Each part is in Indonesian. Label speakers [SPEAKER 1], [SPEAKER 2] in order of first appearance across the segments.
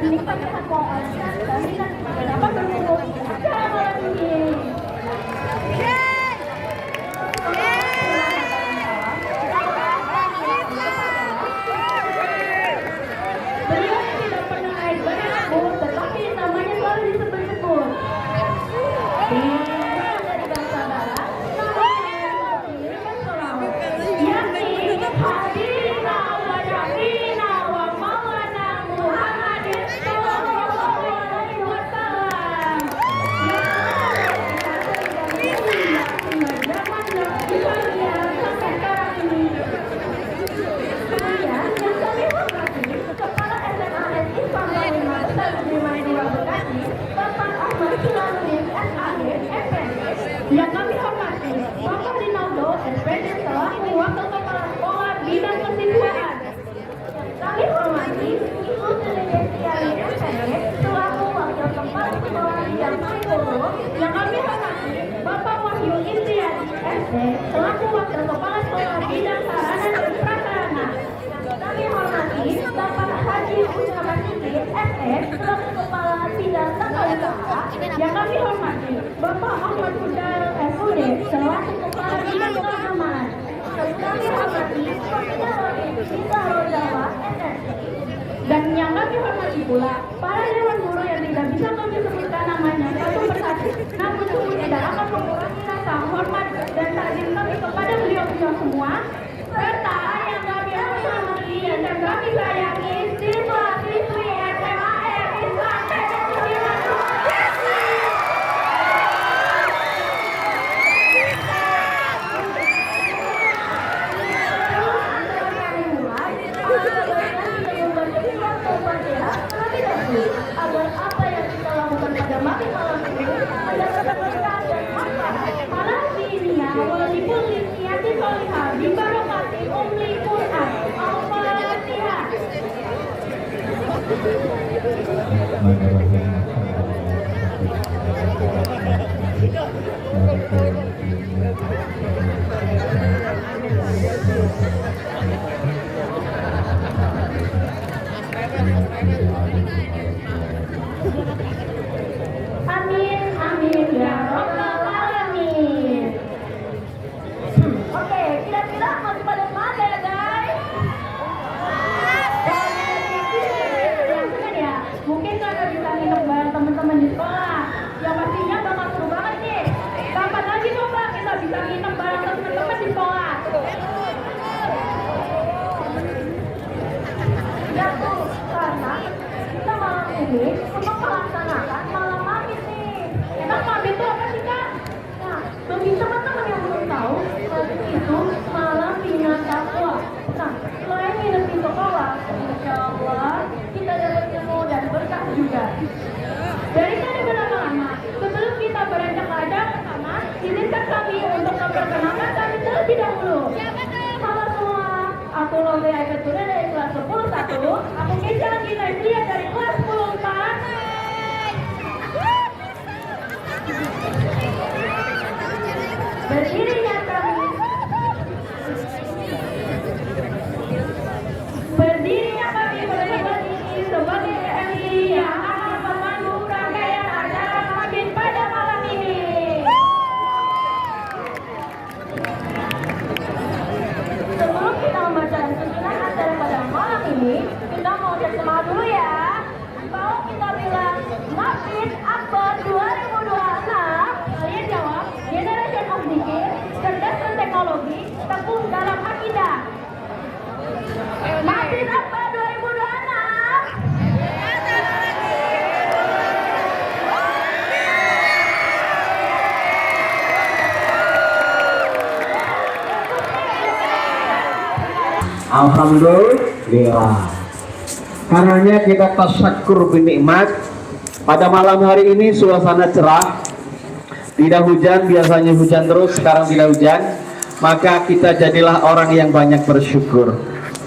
[SPEAKER 1] nikmat sehat walafiat dan dapat berkumpul di acara malam ini. Beliau tidak pernah naik banyak tetapi namanya selalu disebut-sebut. Dari bangsa Barat, yakni Habibina wa Nabiyina wa Maulana Muhammadin sallallahu alaihi wasallam. Zaman Islamnya sampai sekarang ini. Kemudian yang kami hormati Kepala SMA Islam Darul Besar Sudirman II Bekasi, Bapak Ahmad Sulaiman SAD FPD. Yang kami hormati Bapak Rinaldo SPD selaku Wakil Kepala Sekolah Bidang Kesiswaan. Kami hormati Ibu Sri Destiari SPD selaku Wakil Kepala Sekolah Bidang Psikologi. Yang kami hormati Bapak Wahyu Indriani SD selaku Wakil Kepala Sekolah Bidang Sarana dan Prasarana. Kami hormati Bapak Haji Usama Siddiq SE selaku Kepala Bidang Tata Usaha. Yang kami hormati Bapak Ahmad Hudal SUD selaku Kepala Bidang Keamanan. Kami hormati Kita Rodawa SSI. Dan yang kami hormati pula para dewan guru yang tidak bisa kami sebutkan namanya satu persatu, namun sungguh tidak akan mengurangi rasa hormat dan takdim kami kepada beliau-beliau semua, serta yang kami hormati dan kami sayangi siswa-siswi SMAN Islam Pondok Sudirman. Agar apa yang kita lakukan pada malam ini mendapatkan berkah dan manfaat. Malam ini ya, walaupun niati solihah di barokati umli Quran. Al-Fatihah. Amin, amin ya Rabbal Alamin. Oke, kira-kira masih pada semangat ya guys? Jangan ya, mungkin kalian bisa nginep bareng teman-teman di sekolah. Yang pastinya bakal seru banget nih. Kapan lagi coba kita bisa nginep bareng teman-teman di sekolah? Ya tuh, karena kita malam ini untuk melaksanakan malam mabit nih. Emang mabit itu apa sih kak? Nah, bagi teman-teman yang belum tahu, mabit itu malam bina takwa. Nah, selain nginep di sekolah, insya Allah kita dapat ilmu dan berkah juga. Daripada berlama-lama, sebelum kita beranjak ke acara pertama, izinkan kami untuk memperkenalkan kami terlebih dahulu. Halo semua, aku Lovia Aikatura dari kelas 10-1. Aku Keisha Gina Islia dari kelas 10-4. Berdirinya kami berdiri ini sebagai MC yang akan memandu rangkaian acara mabit pada malam ini. Sebelum kita membacakan susunan acara pada malam ini, kita mau cek semangat dulu ya. Mau kita bilang Mabit Akbar 2026. Kalian jawab Generation of Zikir, cerdas dan teknologi, teguh dalam akidah. Mabit Akbar 2026.
[SPEAKER 2] Alhamdulillah. Karenanya kita tasyakur binikmat. Pada malam hari ini suasana cerah, tidak hujan, biasanya hujan terus, sekarang tidak hujan. Maka kita jadilah orang yang banyak bersyukur.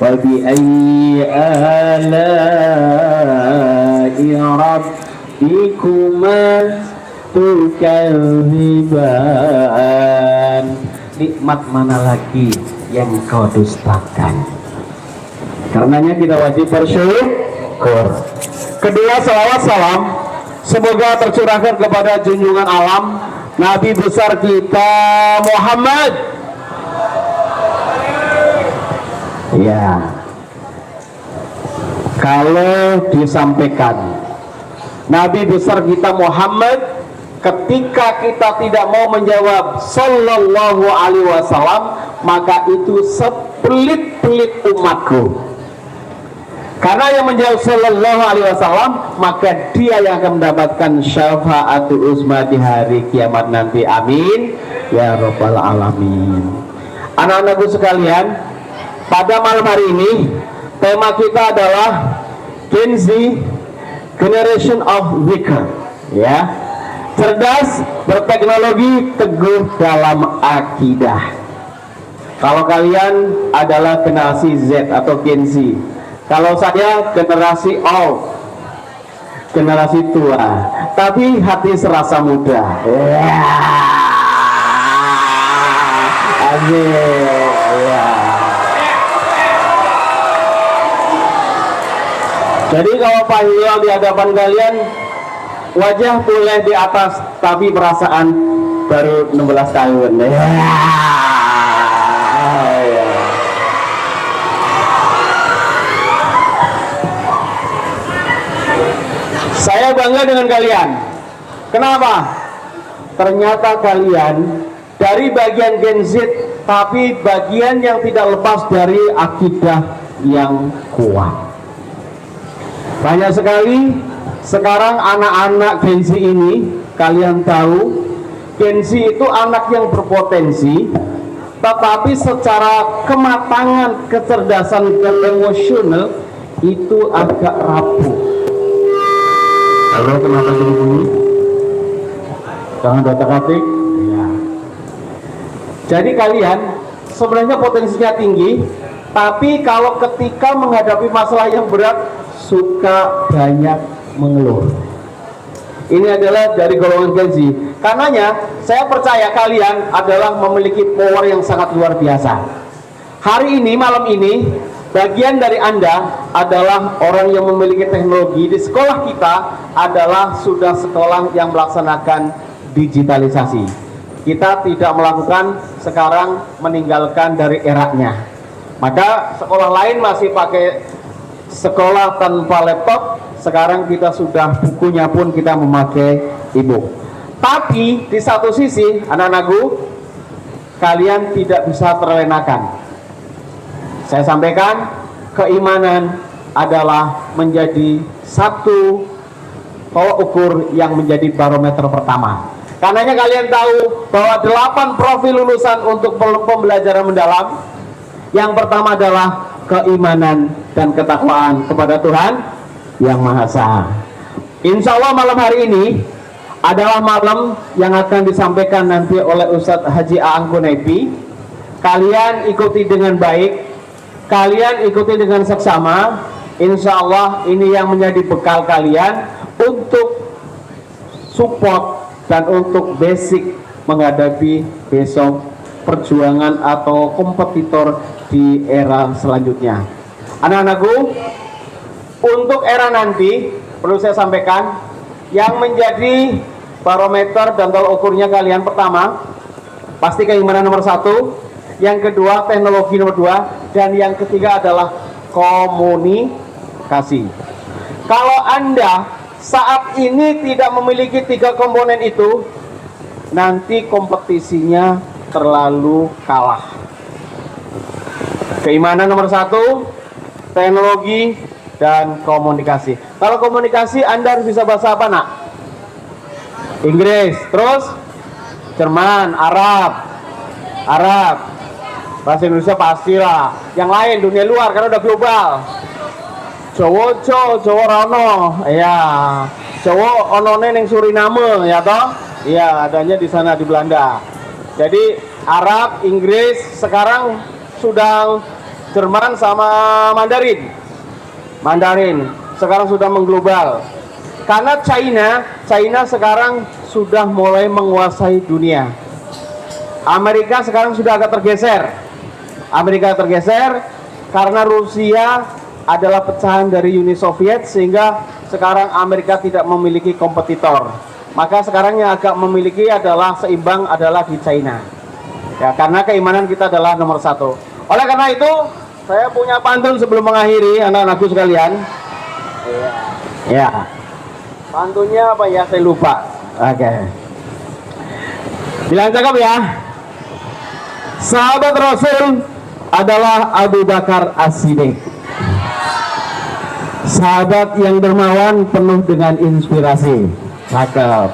[SPEAKER 2] Wa bi ayyi ala'i rabbikuma tukadziban. Nikmat mana lagi yang kau dustakan? Karenanya kita wajib bersyukur. Kedua, salawat salam semoga tercurahkan kepada junjungan alam Nabi besar kita Muhammad. Ya, kalau disampaikan Nabi besar kita Muhammad, ketika kita tidak mau menjawab sallallahu alaihi wasallam, maka itu sepelit-pelit umatku. Karena yang menjawab sallallahu alaihi wasallam, maka dia yang akan mendapatkan syafaatul uzma di hari kiamat nanti. Amin ya rabbal alamin. Anak-anakku sekalian, pada malam hari ini tema kita adalah Gen Z, Generation of Weaker, ya. Cerdas, berteknologi, teguh dalam akidah. Kalau kalian adalah generasi Z atau Gen Z, kalau saya generasi old, generasi tua, tapi hati serasa muda. Ya. Amin. Ya. Jadi kalau panggilan di hadapan kalian, wajah boleh di atas, tapi perasaan baru 16 tahun. Ya. Saya bangga dengan kalian. Kenapa? Ternyata kalian dari bagian Gen Z, tapi bagian yang tidak lepas dari akidah yang kuat. Banyak sekali sekarang anak-anak Gen Z ini, kalian tahu, Gen Z itu anak yang berpotensi, tetapi secara kematangan, kecerdasan, dan emosional itu agak rapuh. Halo, kenapa gini? Jangan otak-atik. Ya. Jadi kalian sebenarnya potensinya tinggi, tapi kalau ketika menghadapi masalah yang berat, suka banyak mengeluh. Ini adalah dari golongan Gen Z. Karenanya saya percaya kalian adalah memiliki power yang sangat luar biasa. Hari ini, malam ini, bagian dari Anda adalah orang yang memiliki teknologi. Di sekolah kita adalah sudah sekolah yang melaksanakan digitalisasi. Kita tidak melakukan sekarang, meninggalkan dari eranya. Maka sekolah lain masih pakai sekolah tanpa laptop. Sekarang kita sudah bukunya pun kita memakai e-book. Tapi di satu sisi, anak-anakku, kalian tidak bisa terlenakan. Saya sampaikan, keimanan adalah menjadi satu tolak ukur yang menjadi barometer pertama. Karenanya kalian tahu bahwa 8 profil lulusan untuk pembelajaran mendalam. Yang pertama adalah keimanan dan ketakwaan kepada Tuhan Yang Maha Esa. Insya Allah malam hari ini adalah malam yang akan disampaikan nanti oleh Ustadz Haji Aang Kunepi. Kalian ikuti dengan baik, kalian ikuti dengan seksama. Insya Allah ini yang menjadi bekal kalian untuk support dan untuk basic menghadapi besok perjuangan atau kompetitor di era selanjutnya. Anak-anakku, untuk era nanti perlu saya sampaikan yang menjadi barometer dan tolak ukurnya kalian, pertama pasti keimanan nomor 1, yang kedua teknologi nomor 2, dan yang ketiga adalah komunikasi. Kalau Anda saat ini tidak memiliki 3 komponen itu, nanti kompetisinya terlalu kalah. Keimanan nomor 1, teknologi, dan komunikasi. Kalau komunikasi Anda harus bisa bahasa apa, nak? Inggris, terus Jerman, Arab, bahasa Indonesia pastilah. Yang lain dunia luar karena udah global. Jawa Rano, ya. Jawa onone ning Suriname, ya toh? Iya, adanya di sana di Belanda. Jadi Arab, Inggris, sekarang sudah Jerman sama Mandarin sekarang sudah mengglobal. Karena China sekarang sudah mulai menguasai dunia. Amerika sekarang sudah agak tergeser. Karena Rusia adalah pecahan dari Uni Soviet, sehingga sekarang Amerika tidak memiliki kompetitor. Maka sekarang yang agak memiliki adalah seimbang adalah di China. Ya, karena keimanan kita adalah nomor satu. Oleh karena itu, saya punya pantun sebelum mengakhiri, anak-anakku sekalian. Ya, pantunnya apa ya? Saya lupa. Oke. Bilang cakap ya. Sahabat Rasul adalah Abu Bakar As-Siddiq. Sahabat yang dermawan, penuh dengan inspirasi. Cakep.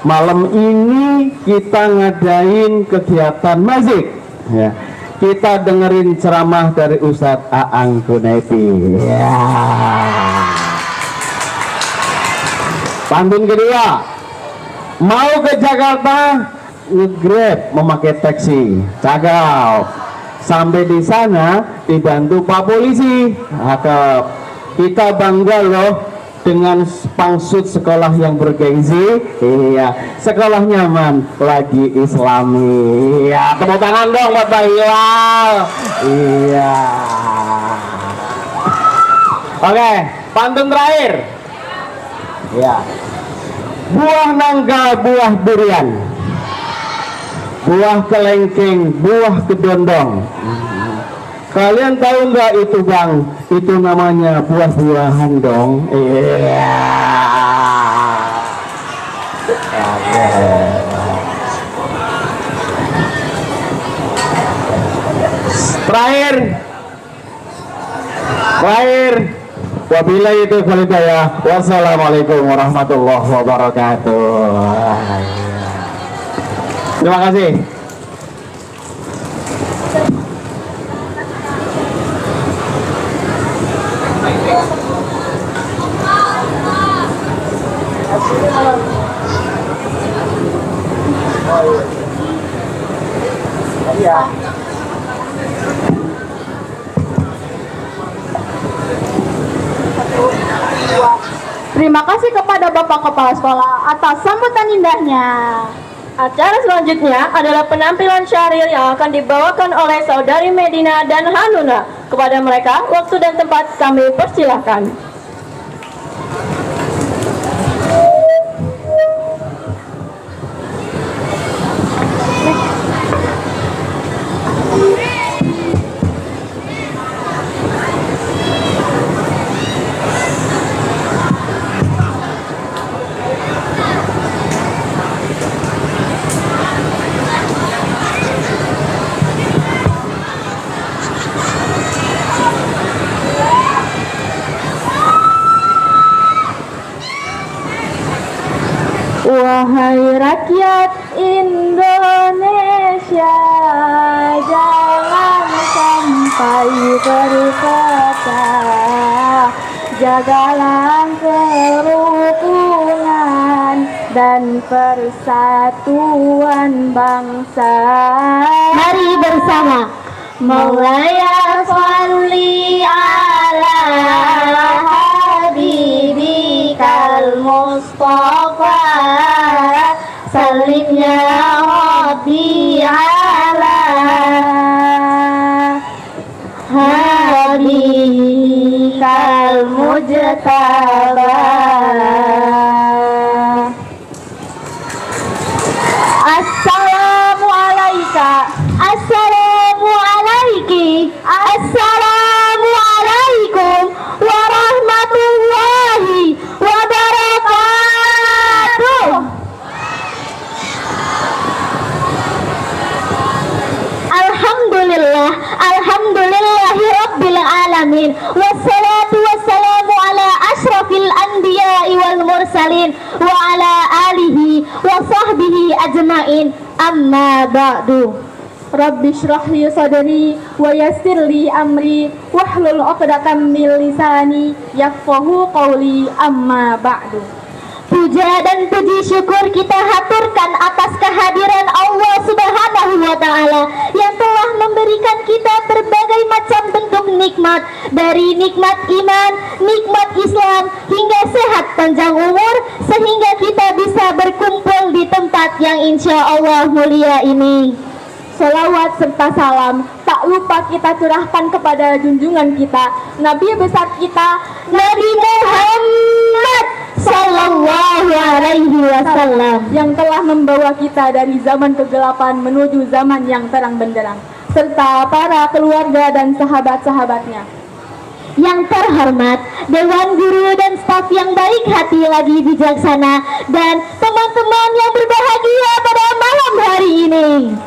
[SPEAKER 2] Malam ini kita ngadain kegiatan masjid. Ya. Kita dengerin ceramah dari Ustadz Aang Kunaiti. Ya. Pantun kedua, mau ke Jakarta nge-grab memakai taksi. Cakep. Sampai di sana dibantu Pak Polisi. Cakep. Kita bangga loh dengan pangsut sekolah yang bergengsi. Iya, sekolah nyaman lagi Islami. Iya, tepuk tangan dong buat Pak Hilal. Iya. Oke, pantun terakhir. Iya. Buah nangka, buah durian, buah kelengkeng, buah kedondong. Kalian tahu nggak itu bang? Itu namanya buah-buahan dong. Iya. Terakhir. Wabillahi taufiq wal hidayah. Wassalamualaikum warahmatullahi wabarakatuh. Terima kasih.
[SPEAKER 1] Terima kasih kepada Bapak Kepala Sekolah atas sambutan indahnya. Acara selanjutnya adalah penampilan syahril yang akan dibawakan oleh Saudari Medina dan Hanuna. Kepada mereka, waktu dan tempat kami persilahkan. Wahai rakyat Indonesia, jangan sampai berkata, jagalah kerukunan dan persatuan bangsa. Mari bersama. Maulaya sholli ala habibikal Mustafa, salim ya Rabbi ala habibikal mujtaba. Assalamu alaika, assalamu alaiki, assalamu alaikum warahmatullahi wabarakatuh. Alhamdulillah, alhamdulillahi rabbil alamin, wassalatu wassalamu ala ashrafil anbiya'i wal mursalin wa ala alihi wa sahbihi ajmain, amma ba'du. Rabbi shrah li sadri wa yassir li amri wahlul 'uqdatam min lisani yafqahu qawli, amma ba'du. Puja dan puji syukur kita haturkan atas kehadiran Allah Subhanahu wa Ta'ala yang telah memberikan kita berbagai macam bentuk nikmat, dari nikmat iman, nikmat Islam, hingga sehat panjang umur, sehingga kita bisa berkumpul di tempat yang insya Allah mulia ini. Salawat serta salam tak tak lupa kita curahkan kepada junjungan kita, Nabi besar kita, Nabi Muhammad Sallallahu Alaihi Wasallam, yang telah membawa kita dari zaman kegelapan menuju zaman yang terang benderang, serta para keluarga dan sahabat-sahabatnya.
[SPEAKER 3] Yang terhormat Dewan Guru dan staf yang baik hati lagi bijaksana, dan teman-teman yang berbahagia pada malam hari ini.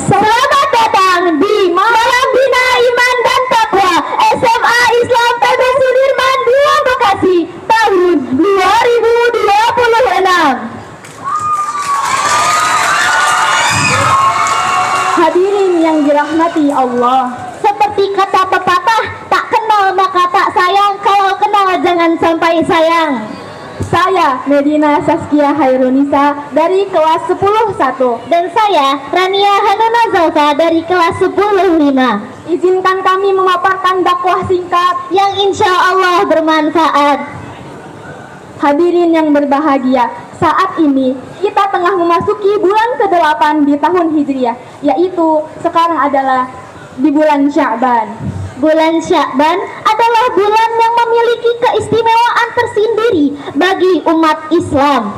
[SPEAKER 3] Selamat datang di Malam Bina Iman dan Takwa SMA Islam PB Sudirman 2 Bekasi tahun 2026.
[SPEAKER 1] Hadirin yang dirahmati Allah,
[SPEAKER 3] Seperti kata pepatah, tak kenal maka tak sayang, kalau kenal jangan sampai sayang.
[SPEAKER 1] saya Medina Saskia Hairunisa dari kelas 10-1.
[SPEAKER 3] Dan saya Rania Hanuna Zalfa dari kelas 10-5,
[SPEAKER 1] Izinkan kami memaparkan dakwah singkat.
[SPEAKER 3] yang insya Allah bermanfaat.
[SPEAKER 1] Hadirin yang berbahagia, saat ini kita tengah memasuki bulan ke-8 di tahun Hijriah, yaitu sekarang adalah di bulan Sya'ban.
[SPEAKER 3] Bulan Sya'ban adalah bulan yang memiliki keistimewaan tersendiri bagi umat Islam.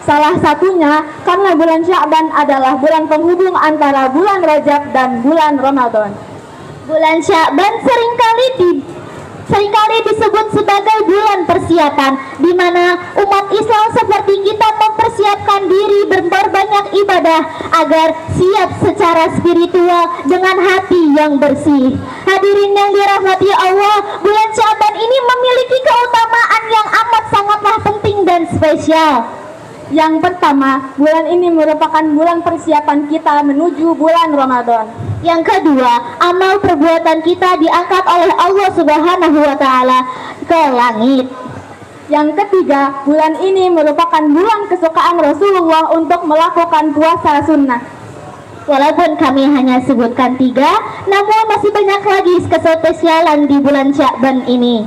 [SPEAKER 1] Salah satunya karena bulan Sya'ban adalah bulan penghubung antara bulan Rajab dan bulan Ramadan.
[SPEAKER 3] Bulan Sya'ban seringkali disebut sebagai bulan persiapan, di mana umat Islam seperti kita mempersiapkan diri berbanyak ibadah agar siap secara spiritual dengan hati yang bersih. Hadirin yang dirahmati Allah, bulan Sya'ban ini memiliki keutamaan yang amat sangatlah penting dan spesial.
[SPEAKER 1] Yang pertama, bulan ini merupakan bulan persiapan kita menuju bulan Ramadan.
[SPEAKER 3] Yang kedua, amal perbuatan kita diangkat oleh Allah Subhanahu wa Ta'ala ke langit.
[SPEAKER 1] Yang ketiga, bulan ini merupakan bulan kesukaan Rasulullah untuk melakukan puasa sunnah.
[SPEAKER 3] Walaupun kami hanya sebutkan 3, namun masih banyak lagi kespesialan di bulan Sya'ban ini.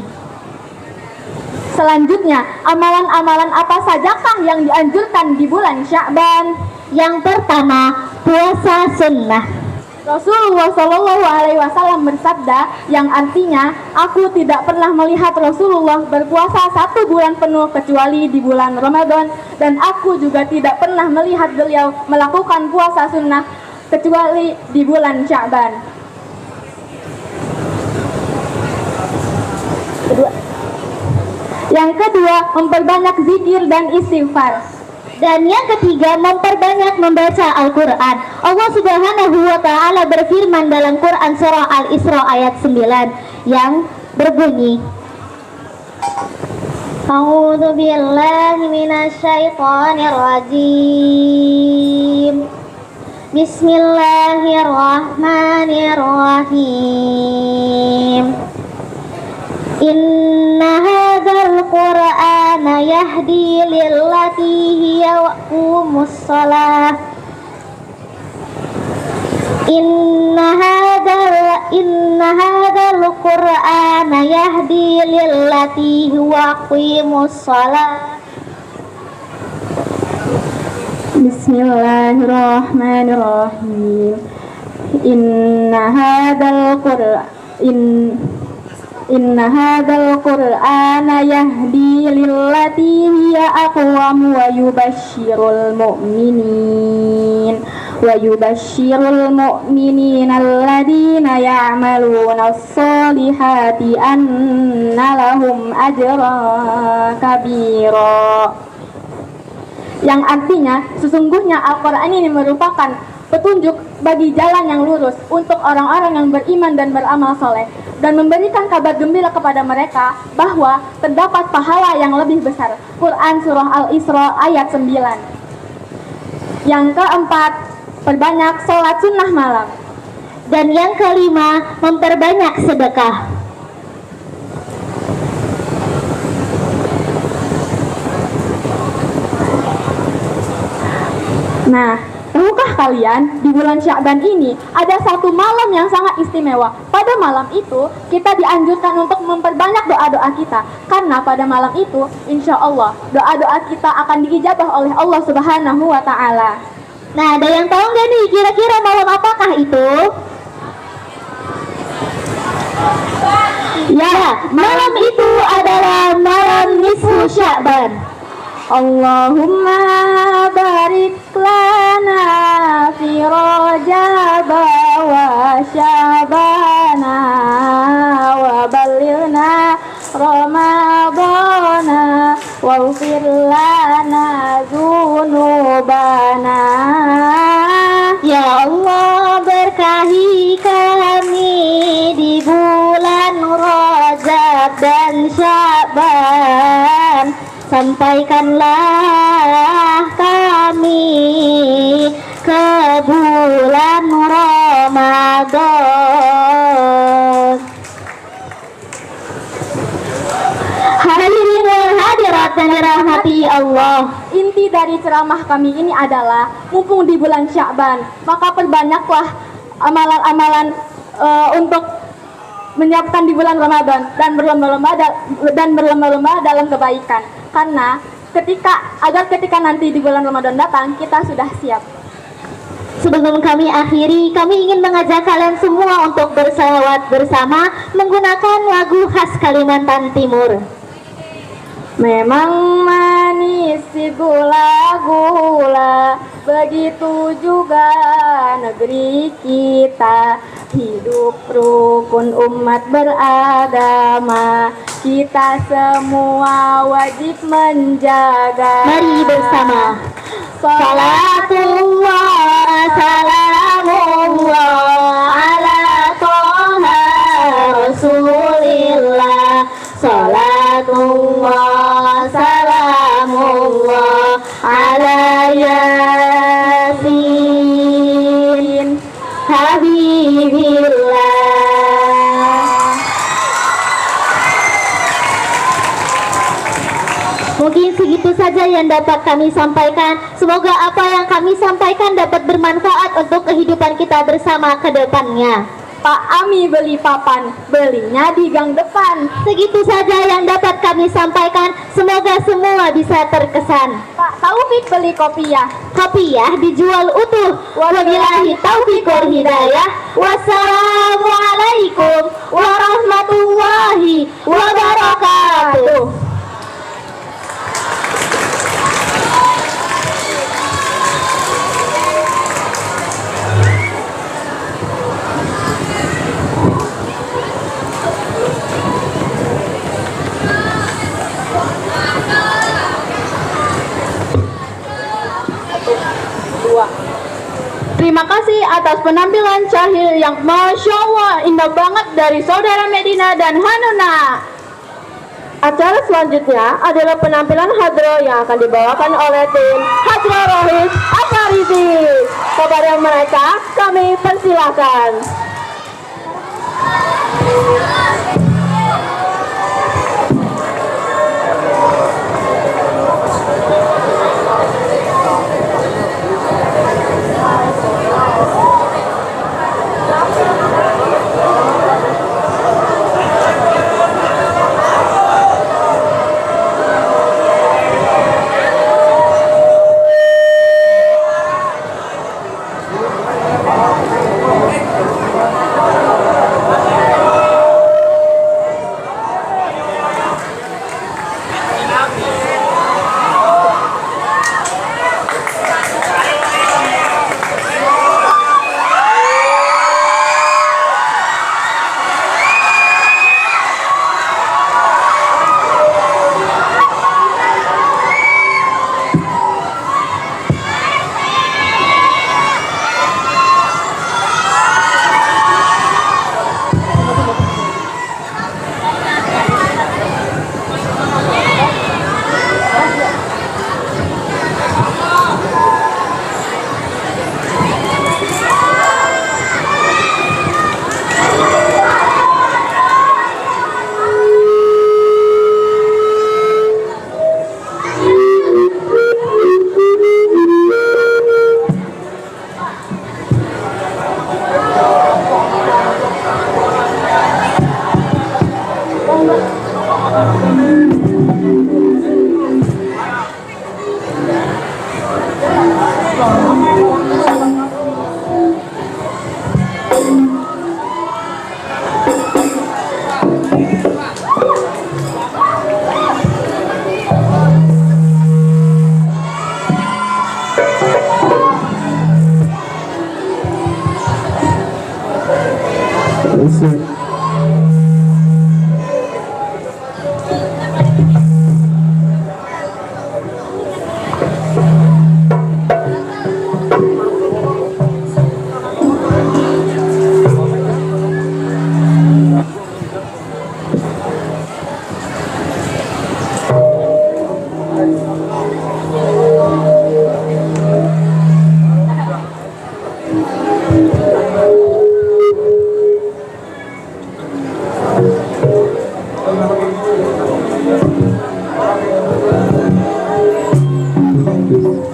[SPEAKER 1] Selanjutnya, amalan-amalan apa sajakah yang dianjurkan di bulan Sya'ban?
[SPEAKER 3] Yang pertama, puasa sunnah.
[SPEAKER 1] Rasulullah Shallallahu Alaihi Wasallam bersabda, yang artinya, aku tidak pernah melihat Rasulullah berpuasa 1 bulan penuh kecuali di bulan Ramadan, dan aku juga tidak pernah melihat beliau melakukan puasa sunnah kecuali di bulan Sya'ban. Yang kedua, memperbanyak zikir dan istighfar.
[SPEAKER 3] Dan yang ketiga, memperbanyak membaca Al-Quran. Allah Subhanahu wa Ta'ala berfirman dalam Quran surah Al-Isra ayat 9 yang berbunyi, A'udzu billahi minasyaitonir rajim. Bismillahirrahmanirrahim. Inna hadzal Qur'ana yahdi lillati hiya aqwamus shalah. Inna hadzal Qur'ana yahdi lillati huwa aqwamus shalah.
[SPEAKER 1] Bismillahirrahmanirrahim. Inna hadzal Qur'ana yahdi lillati hiya aqwam wa yubashshirul mu'minin alladhina ya'maluna as-solihati anna lahum ajran kabira. Yang artinya, sesungguhnya Al-Quran ini merupakan petunjuk bagi jalan yang lurus untuk orang-orang yang beriman dan beramal soleh, dan memberikan kabar gembira kepada mereka bahwa terdapat pahala yang lebih besar. Quran Surah Al-Isra ayat 9. Yang keempat, perbanyak sholat sunnah malam.
[SPEAKER 3] Dan yang kelima, memperbanyak sedekah.
[SPEAKER 1] Nah, tahukah kalian, di bulan Sya'ban ini ada satu malam yang sangat istimewa. Pada malam itu, kita dianjurkan untuk memperbanyak doa-doa kita, karena pada malam itu, insya Allah, doa-doa kita akan diijabah oleh Allah Subhanahu wa Ta'ala.
[SPEAKER 3] Nah, ada yang tahu nggak nih kira-kira malam apakah itu? Ya, malam itu adalah malam nisfu Sya'ban. Allahumma barik lana fi Rajab wa Sya'bana wa ballighna Ramadana waghfir lana dzunubana. Ya Allah, berkahi kami di bulan Rajab dan Sya'ban, sampaikanlah kami ke bulan Ramadan. Hadirin wal hadirat yang dirahmati Allah,
[SPEAKER 4] Inti dari ceramah kami ini adalah mumpung di bulan Sya'ban, maka perbanyaklah amalan-amalan untuk menyiapkan di bulan Ramadan dan berlomba-lomba dalam kebaikan. Karena ketika nanti di bulan Ramadan datang, kita sudah siap.
[SPEAKER 3] sebelum kami akhiri, kami ingin mengajak kalian semua untuk berselawat bersama menggunakan lagu khas Kalimantan Timur.
[SPEAKER 4] Memang manis si gula-gula, begitu juga negeri kita. Hidup rukun umat beragama, kita semua wajib menjaga.
[SPEAKER 3] Mari bersama. Salatullah, salamullah ala Toha Rasulillah. Salatullah, salamullah ala Yasin Habibillah. Mungkin segitu saja yang dapat kami sampaikan. Semoga apa yang kami sampaikan dapat bermanfaat untuk kehidupan kita bersama ke depannya.
[SPEAKER 4] Pak Ami beli papan, belinya di gang depan.
[SPEAKER 3] Segitu saja yang dapat kami sampaikan. Semoga semua bisa terkesan.
[SPEAKER 4] Pak Taufik beli kopiah.
[SPEAKER 3] Kopiah dijual utuh. Wabillahi taufiq wal hidayah. Wassalamualaikum warahmatullahi wabarakatuh.
[SPEAKER 4] Terima kasih atas penampilan Syahil yang Masya Allah indah banget dari Saudara Medina dan Hanuna. Acara selanjutnya adalah penampilan Hadro yang akan dibawakan oleh tim Hadro Rohis Afarizi. Kepada mereka kami persilakan.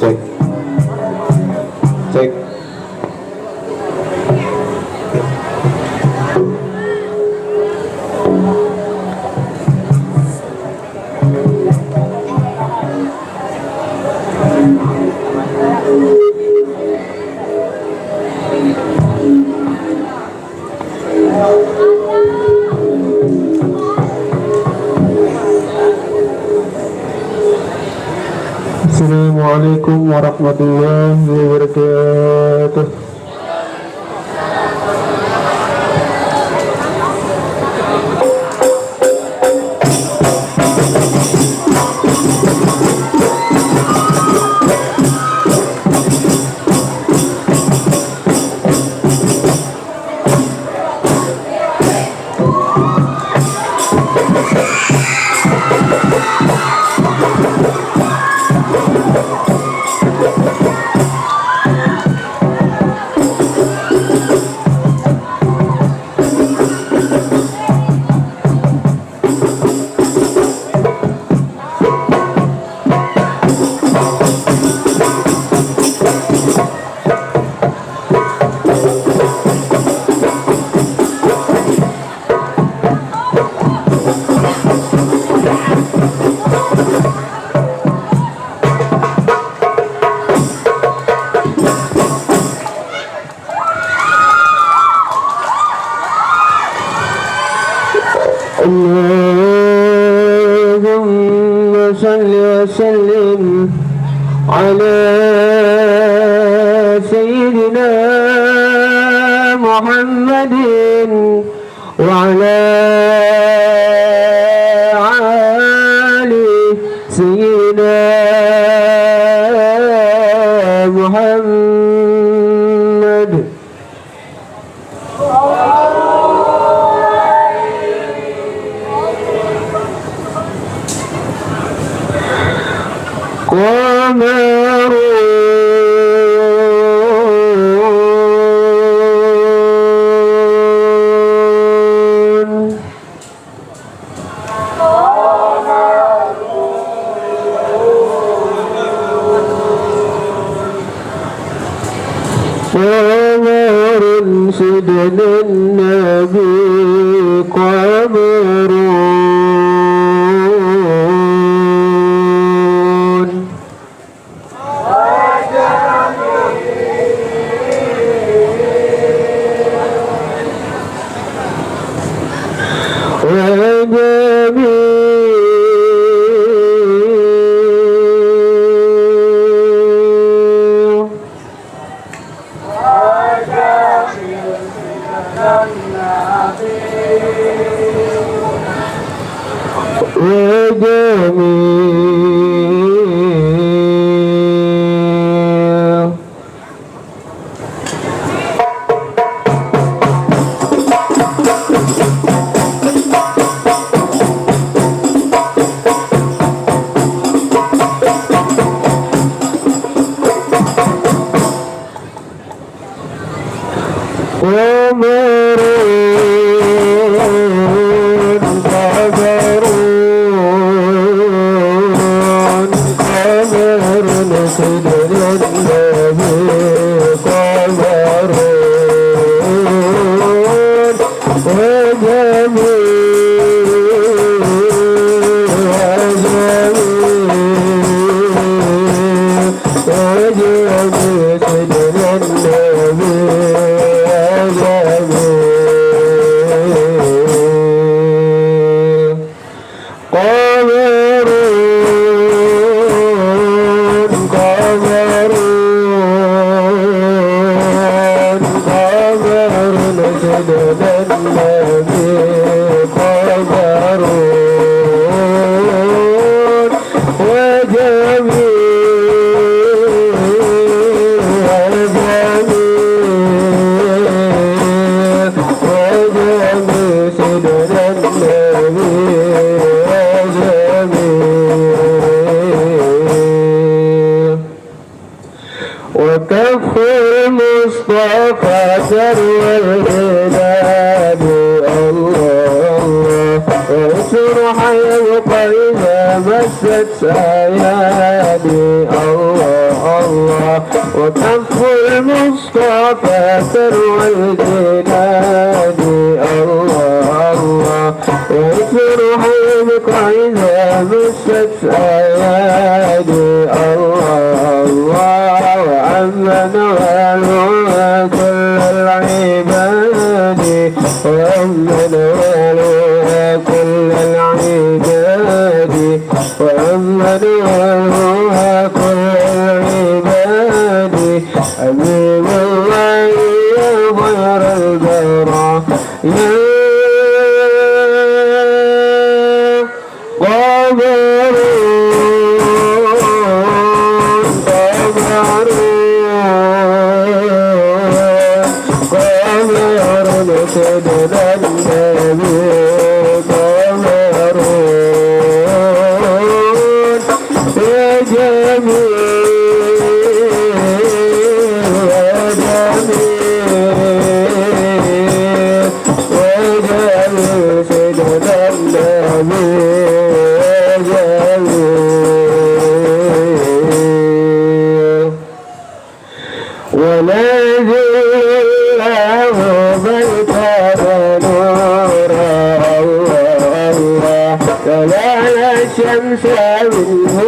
[SPEAKER 2] Cek. Cek. Assalamualaikum warahmatullahi wabarakatuh. Allahumma salli wa sallim ala sayyidina Muhammadin wa ala ali sayyidina Muhammad. قمر سدن النبي قمر Amin. المصطفى ثروى الهلال الله ويسرح يبقى إذا مست أيادي الله الله وكف المصطفى ثروى الجناد الله الله ويسرح يبقى إذا مست أيادي الله الله وأما نوالها كل العباد وأما نوالها كل العباد وأما نوالها كل العباد حبيب الله يا خير البراء يا الشمس منه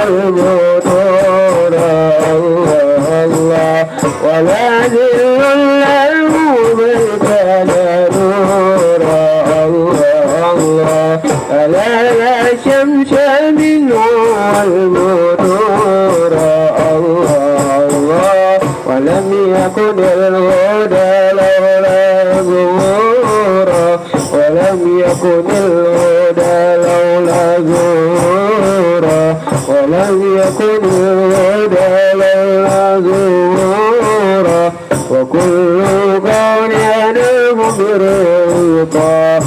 [SPEAKER 2] المطور الله الله ولا ذل له منك نور الله الله ألا لا شمس منه المطور الله الله ولم يكن الهدى لولا ظهورا ولم يكن الهدى لولا ظهورا ولم يكن الهدى لولا ظهورا وكل كون ينام برضا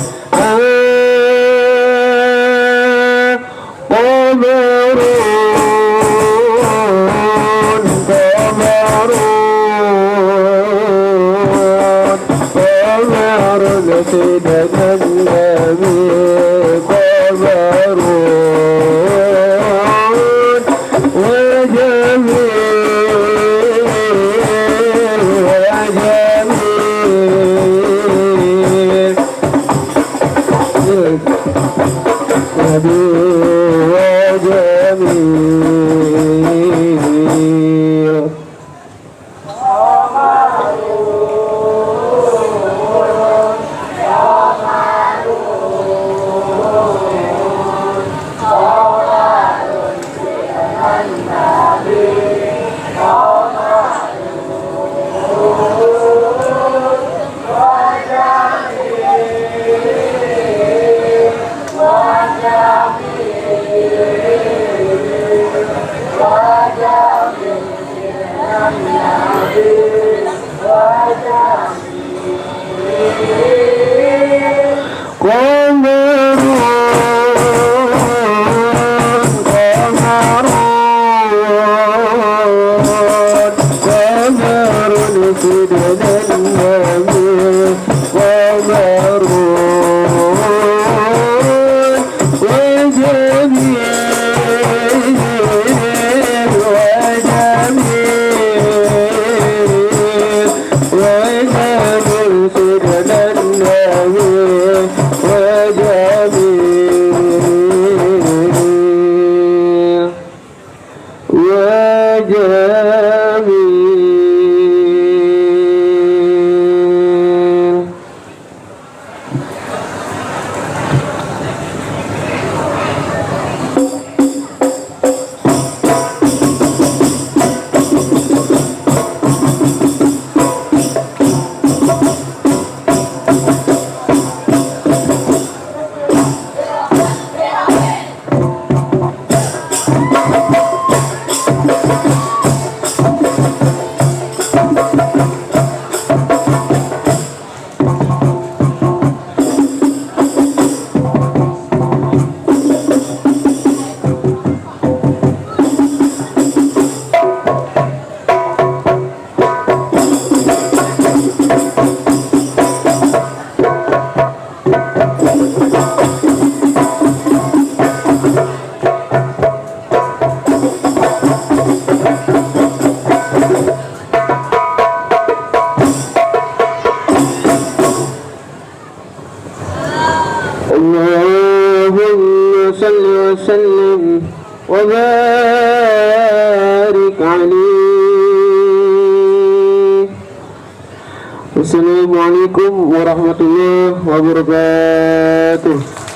[SPEAKER 2] Assalamualaikum warahmatullahi wabarakatuh.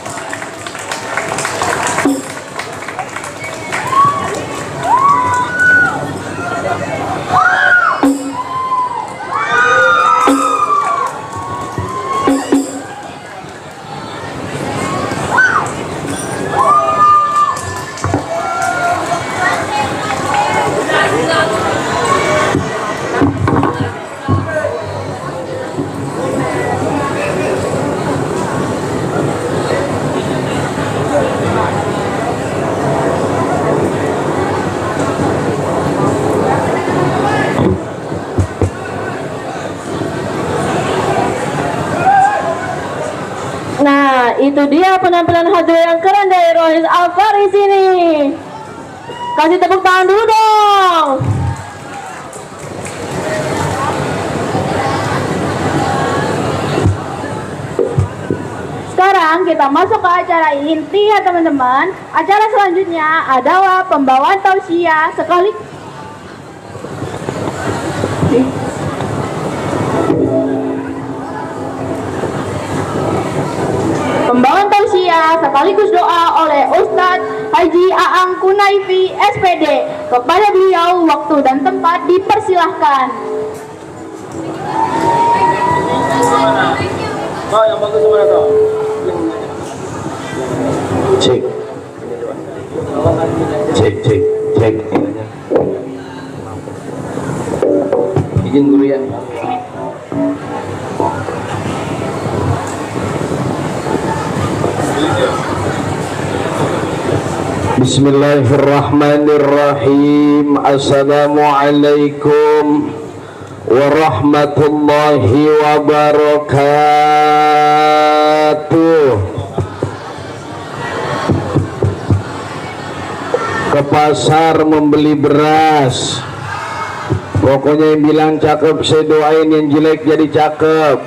[SPEAKER 4] Nah, itu dia penampilan hadir yang keren dari Rohis Alfaris ini. Kasih tepuk tangan dulu dong. Sekarang kita masuk ke acara inti ya teman-teman. Acara selanjutnya adalah pembawaan tausiah sekaligus pembawaan tausiah sekaligus doa oleh Ustadz Haji Aang Kunaifi SPD. Kepada beliau waktu dan tempat dipersilahkan.
[SPEAKER 2] Yang bagus mana tuh? Cek. Izin guru ya. Bismillahirrahmanirrahim. Assalamualaikum warahmatullahi wabarakatuh. Ke pasar membeli beras, pokoknya yang bilang cakep saya doain, yang jelek jadi cakep,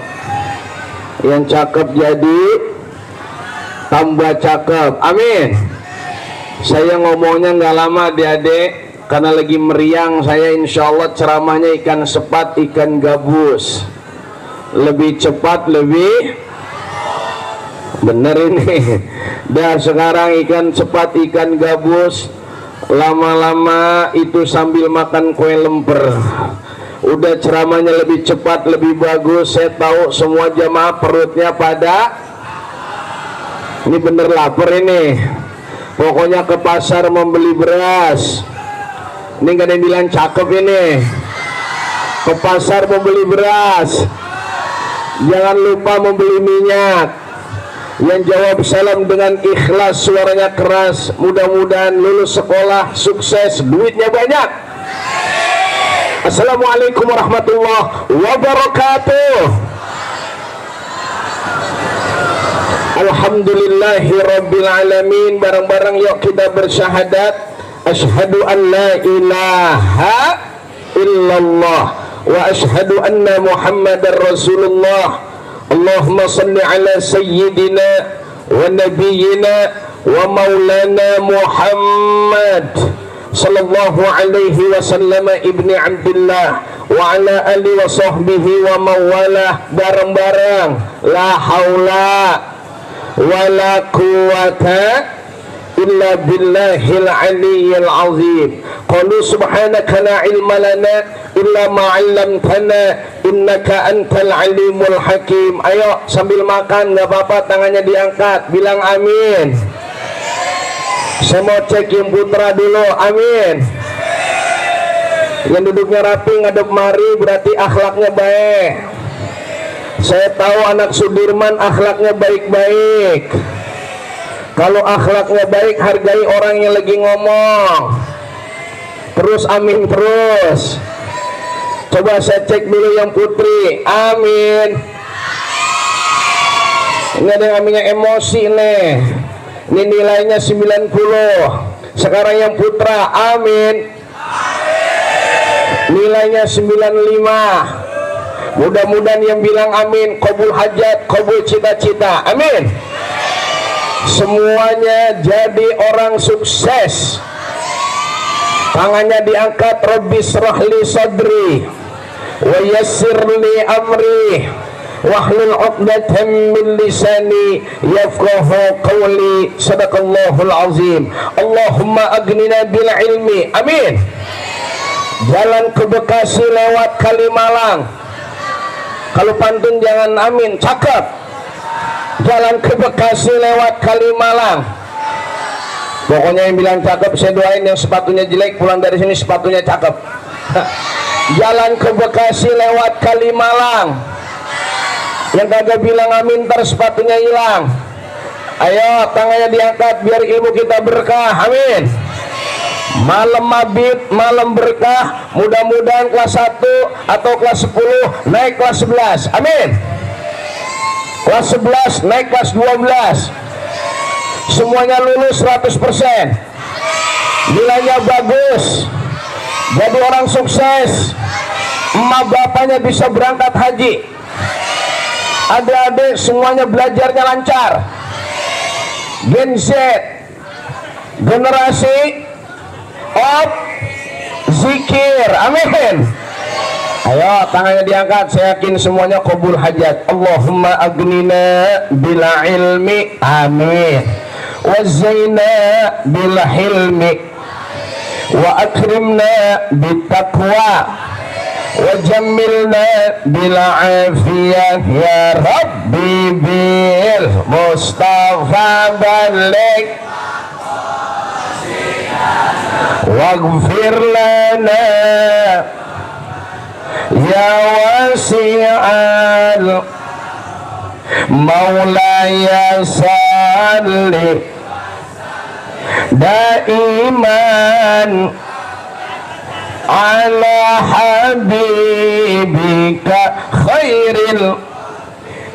[SPEAKER 2] yang cakep jadi tambah cakep, amin. Saya ngomongnya nggak lama adik-adik, karena lagi meriang. Saya insya Allah ceramahnya ikan sepat, ikan gabus, lebih cepat, lebih bener ini. Dah sekarang ikan sepat, ikan gabus, lama-lama itu sambil makan kue lemper. Udah ceramahnya lebih cepat, lebih bagus. Saya tahu semua jamaah perutnya pada ini bener lapar ini. Pokoknya ke pasar membeli beras. Ini gak ada yang bilang cakep ini. Ke pasar membeli beras. Jangan lupa membeli minyak. Yang jawab salam dengan ikhlas, suaranya keras, mudah-mudahan lulus sekolah sukses, duitnya banyak. Assalamualaikum warahmatullahi wabarakatuh. Alhamdulillahi rabbil alamin. Bareng-bareng yuk kita bersyahadat asyhadu an la ilaha illallah wa asyhadu anna muhammadar rasulullah. Allahumma salli ala sayyidina wa nabiyyina wa maulana Muhammad sallallahu alaihi wasallam ibni Abdullah wa ala alihi wa sahbihi wa mawalah. Bareng-bareng la haula wala quwata illa billahil aliyyil azim. Qalu subhanaka la ilma lana illa ma 'allamtana innaka antal alimul hakim. Ayo sambil makan nggak apa-apa, tangannya diangkat, bilang amin. Saya mau cek yang putra dulu, amin. Yang duduknya rapi ngadep mari berarti akhlaknya baik. Saya tahu anak Sudirman akhlaknya baik-baik. Kalau akhlaknya baik, hargai orang yang lagi ngomong. Terus amin terus. Coba saya cek dulu yang putri, amin. Ini ada yang aminnya emosi nih. Ini nilainya 90. Sekarang yang putra, amin. Nilainya 95. Mudah-mudahan yang bilang amin qabul hajat, qabul cita-cita, amin. Semuanya jadi orang sukses. Tangannya diangkat, Rabbi srahli sadri
[SPEAKER 5] wa yassir li amri wahlul 'uqdatam min lisani yafqahu qawli. Sadaqallahul azim. Allahumma aghnina bil ilmi. Amin. Jalan ke Bekasi lewat Kalimalang. Kalau pantun jangan amin, cakep. Jalan ke Bekasi lewat Kalimalang. Pokoknya yang bilang cakep saya doain, yang sepatunya jelek pulang dari sini sepatunya cakep. Jalan ke Bekasi lewat Kalimalang. Yang kagak bilang amin ntar sepatunya hilang. Ayo tangannya diangkat biar ilmu kita berkah. Amin. Malam mabit, malam berkah. Mudah-mudahan kelas 1 atau kelas 10 naik kelas 11. Amin. Kelas 11 naik kelas 12. Semuanya lulus 100%. Nilainya bagus. Jadi orang sukses. Emak bapaknya bisa berangkat haji. Adik-adik semuanya belajarnya lancar. Gen Z, generasi of zikir. Amin. Ayo tangannya diangkat, saya yakin semuanya qabul hajat. Allahumma aghnina bil ilmi. Amin. Wa zaina bil hilmi wa akrimna bit taqwa وجملنا بالعافية يا ربي بالمصطفى بلغ واغفر لنا يا واسع مولاي صل دائما ala habibika khairil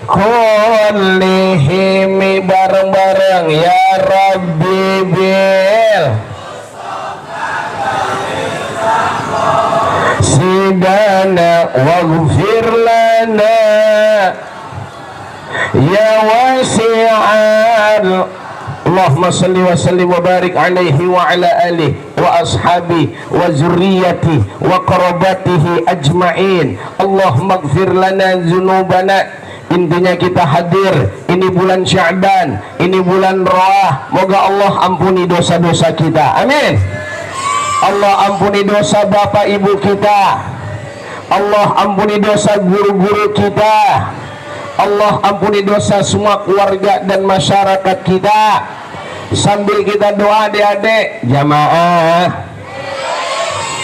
[SPEAKER 5] kullihim. Bareng-bareng ya Rabbi bil sidana waghfir lana ya wasi'al. Allahumma salli wa sallim wa barik alaihi wa ala alihi wa ashabi wa zurriyati wa qarabatihi ajma'in. Allahumma gfir lana dzunubana. Intinya kita hadir, ini bulan Sya'ban, ini bulan Roah. Moga Allah ampuni dosa-dosa kita. Amin. Allah ampuni dosa bapak ibu kita. Allah ampuni dosa guru-guru kita. Allah ampuni dosa semua keluarga dan masyarakat kita. Sambil kita doa adik-adik,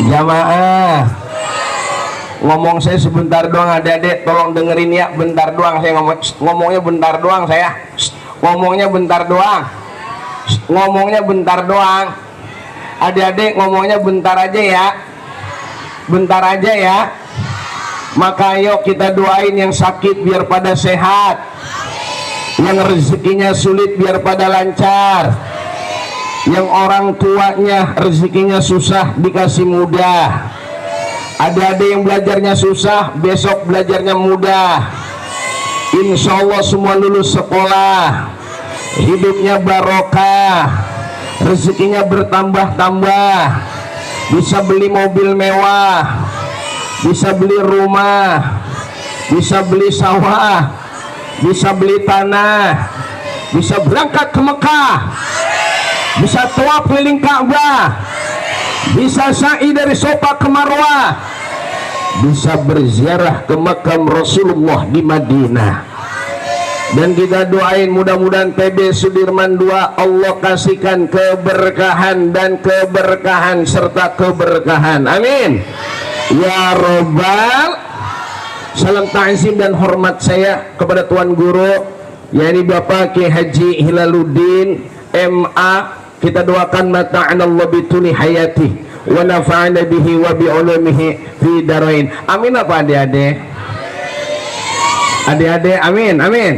[SPEAKER 5] jamaah ngomong saya sebentar doang adik-adik, tolong dengerin ya, bentar doang saya ngomongnya bentar doang saya. Ngomongnya bentar doang. Ngomongnya bentar doang. Adik-adik ngomongnya bentar aja ya. Bentar aja ya. Maka ayo kita doain yang sakit biar pada sehat, yang rezekinya sulit biar pada lancar, yang orang tuanya rezekinya susah dikasih mudah. Adik-adik yang belajarnya susah besok belajarnya mudah. Insya Allah semua lulus sekolah, hidupnya barokah, rezekinya bertambah-tambah, bisa beli mobil mewah, bisa beli rumah, bisa beli sawah, bisa beli tanah, bisa berangkat ke Mekah, bisa tawaf keliling Ka'bah, bisa sa'i dari Safa ke Marwah, bisa berziarah ke makam Rasulullah di Madinah. Dan kita doain mudah-mudahan PB Sudirman II Allah kasihkan keberkahan dan keberkahan serta keberkahan. Amin ya robbal. Salam ta'zim dan hormat saya kepada Tuan Guru, yakni Bapak Ki Haji Hilaluddin MA. Kita doakan mata'anallahu bituli hayati wa nafa'ana bihi wa bi'ulumihi fi darain. Amin apa adik-adik? Adik-adik amin, amin.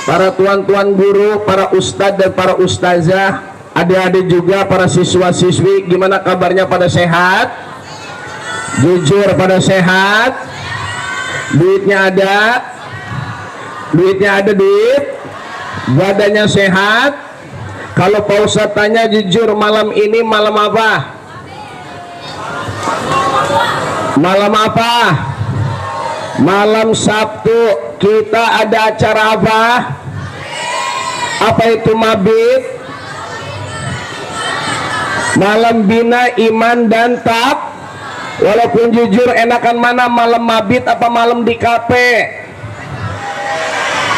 [SPEAKER 5] Para tuan-tuan guru, para ustadz dan para ustazah, adik-adik juga para siswa-siswi, gimana kabarnya, pada sehat? Jujur pada sehat? Duitnya ada? Duitnya ada duit? Badannya sehat? Kalau Pak Ustadz tanya jujur, malam ini malam apa? Malam apa? Malam Sabtu kita ada acara apa? Apa itu mabit? Malam bina iman dan tak. Walaupun jujur enakan mana, malam mabit apa malam di kafe?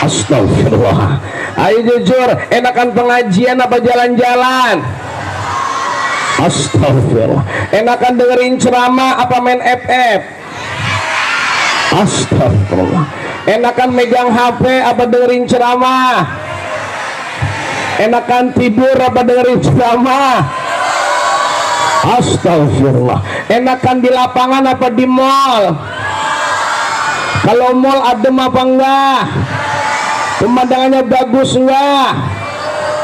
[SPEAKER 5] Astagfirullah. Ayo jujur, enakan pengajian apa jalan-jalan? Astagfirullah. Enakan dengerin ceramah apa main FF? Astagfirullah. Enakan megang HP apa dengerin ceramah? Enakan tidur apa dengerin ceramah? Astagfirullah. Enakan di lapangan apa di mall? Kalau mall adem apa enggak? Pemandangannya bagus enggak?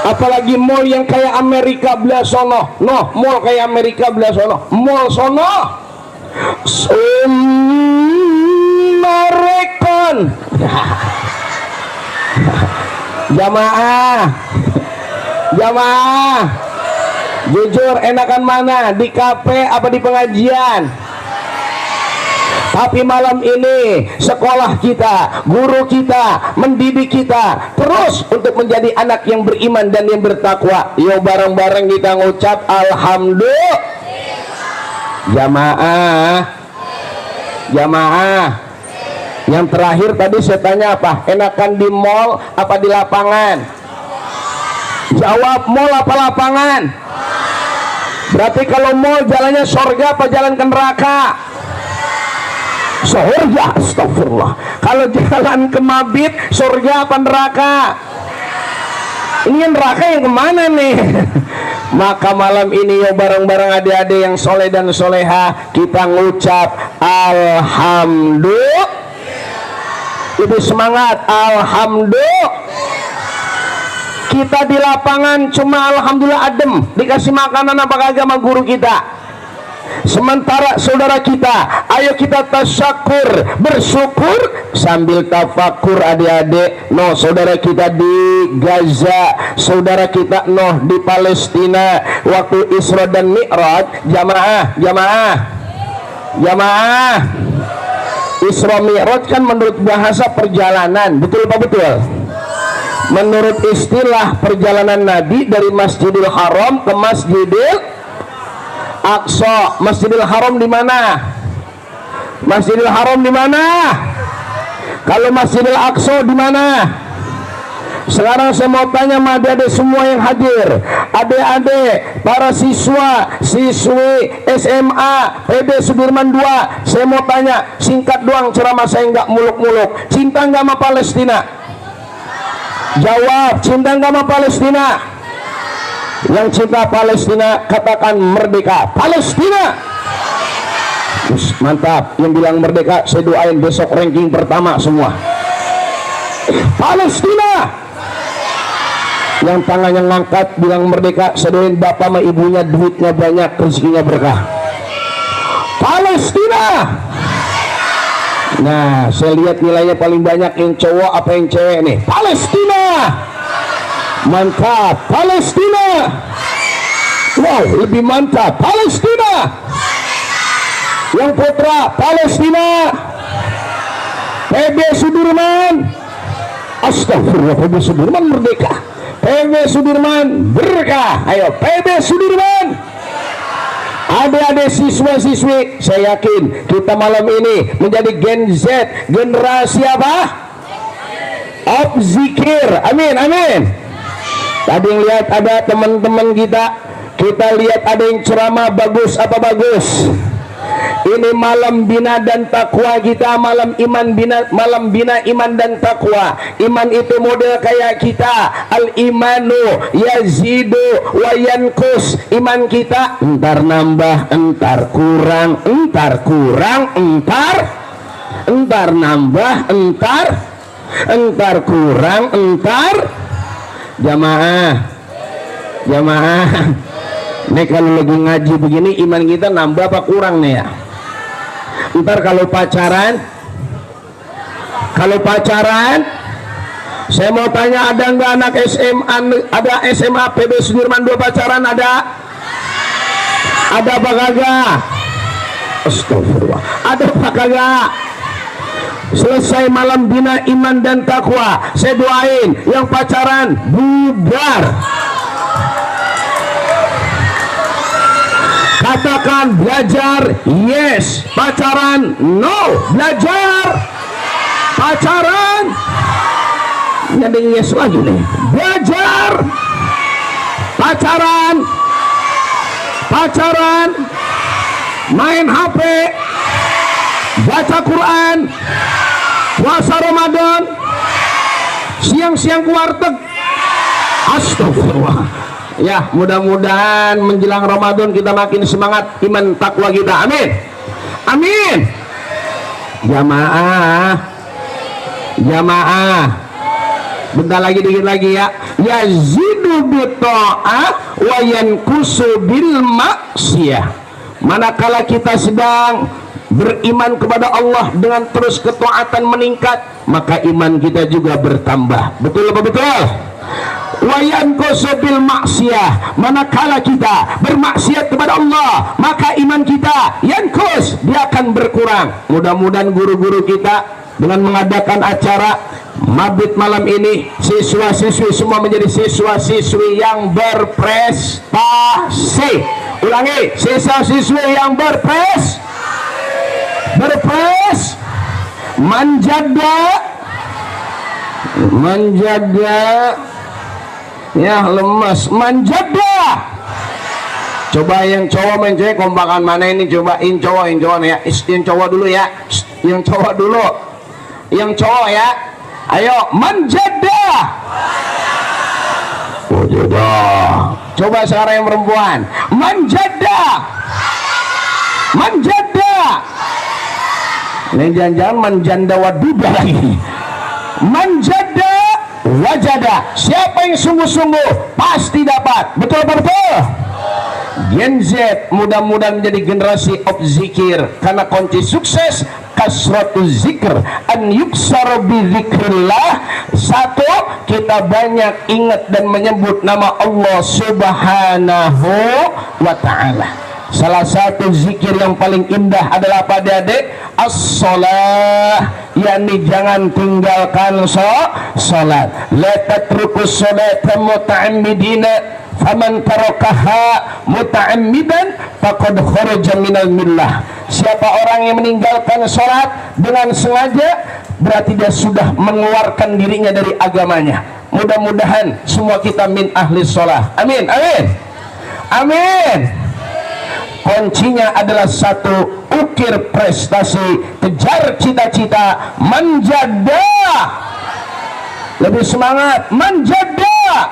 [SPEAKER 5] Apalagi mall yang kayak Amerika belah sono. No, mall kayak Amerika belah sono. Mall sono Sumarekon. Jamaah, jamaah, jujur enakan mana, di kafe apa di pengajian? Tapi malam ini sekolah kita, guru kita, mendidik kita terus untuk menjadi anak yang beriman dan yang bertakwa. Yuk bareng-bareng kita ngucap alhamdulillah. Jamaah, jamaah. Yang terakhir tadi saya tanya apa? Enakan di mall apa di lapangan? Jawab mall apa lapangan? Berarti kalau mall jalannya surga apa jalan ke neraka? Surga, astagfirullah. Kalau jalan ke mabit, surga apa neraka? Ini neraka yang kemana nih? Maka malam ini yuk bareng-bareng adik-adik yang soleh dan soleha kita ngucap alhamdulillah. Lebih semangat, alhamdulillah. Kita di lapangan cuma alhamdulillah adem, dikasih makanan apa kagak sama guru kita. Sementara saudara kita, ayo kita tasyakur, bersyukur sambil tafakur adik-adik. No, saudara kita di Gaza, saudara kita no di Palestina waktu Isra dan Mi'raj. Jamaah, jamaah, jamaah. Isra Mi'raj kan menurut bahasa perjalanan, betul apa betul? Menurut istilah perjalanan Nabi dari Masjidil Haram ke Masjidil Aqsa. Masjidil Haram di mana? Masjidil Haram di mana? Kalau Masjidil Aqsa di mana? Sekarang saya mau tanya sama adik-adik semua yang hadir, adik-adik, para siswa, siswi SMA PB Sudirman 2, saya mau tanya singkat doang ceramah saya, nggak muluk-muluk. Cinta nggak sama Palestina? Jawab, cinta nggak sama Palestina? Yang cinta Palestina katakan merdeka Palestina. Mantap. Yang bilang merdeka saya doain besok ranking pertama semua. Palestina. Yang tangannya ngangkat bilang merdeka saya doain bapak sama ibunya duitnya banyak, rezekinya berkah. Palestina. Nah, saya lihat nilainya paling banyak yang cowok apa yang cewek nih? Palestina. Mantap, Palestina. Wow, lebih mantap, Palestina. Yang putra, Palestina. PB Sudirman. Astagfirullah, PB Sudirman merdeka. PB Sudirman berkah. Ayo, PB Sudirman. Adik-adik siswa-siswi, saya yakin kita malam ini menjadi Gen Z, generasi apa? Of zikir. Amin, amin. Tadi lihat ada teman-teman kita lihat ada yang ceramah bagus apa bagus. Ini malam bina dan takwa kita, malam bina iman dan takwa. Iman itu model kayak kita, al imanu yazidu wa yankus. Iman kita entar nambah, entar kurang, entar nambah, entar kurang, entar. Jamaah, jamaah. Nih kalau lagi ngaji begini iman kita nambah apa kurang nih ya? Ntar kalau pacaran, saya mau tanya ada nggak anak SMA, ada SMA PB Sudirman 2 pacaran ada? Ada apa kagak? Astagfirullah. Ada apa kagak? Selesai malam bina iman dan takwa, saya doain yang pacaran bubar. Katakan belajar yes, pacaran no. Belajar, pacaran, ada yes lagi nih. Belajar, pacaran, main HP, baca Quran, puasa Ramadan, siang-siang ke warteg. Astagfirullah. Ya, mudah-mudahan menjelang Ramadan kita makin semangat iman takwa kita. Amin. Amin. Jamaah. Bentar lagi, dikit lagi ya. Yazidu bitta'ah wa yankusu bil maksiyah. Manakala kita sedang beriman kepada Allah dengan terus ketaatan meningkat, maka iman kita juga bertambah. Betul apa betul? Wa yankusu bil maksiyah. Manakala kita bermaksiat kepada Allah, maka iman kita yankus, dia akan berkurang. Mudah-mudahan guru-guru kita dengan mengadakan acara mabit malam ini, siswa-siswi semua menjadi siswa-siswi yang berprestasi. Ulangi, siswa-siswi yang berprestasi, menjaga ya lemas, menjaga. Coba yang cowok main cewek kompakan mana ini, cobain cowok ya, yang cowok dulu ya, yang cowok dulu, yang cowok ya, ayo menjaga. Oh jodoh. Coba sekarang yang perempuan, menjaga. Ini jangan-jangan menjanda waduda lagi. Menjada wajada. Siapa yang sungguh-sungguh pasti dapat. Betul apa betul? Gen Z mudah-mudahan menjadi generasi of zikir, karena kunci sukses kasratu zikr, an yuksar bi zikrillah. Satu, kita banyak ingat dan menyebut nama Allah Subhanahu wa ta'ala. Salah satu zikir yang paling indah adalah apa adik? As-salah, yakni jangan tinggalkan salat. La tatrukus salata muta'ammidina, faman tarakaha muta'ammidan faqad kharaja minal millah. Siapa orang yang meninggalkan salat dengan sengaja, berarti dia sudah mengeluarkan dirinya dari agamanya. Mudah-mudahan semua kita min ahli salah. Amin, amin, amin. Kuncinya adalah satu, ukir prestasi, kejar cita-cita, menjaga, lebih semangat, menjaga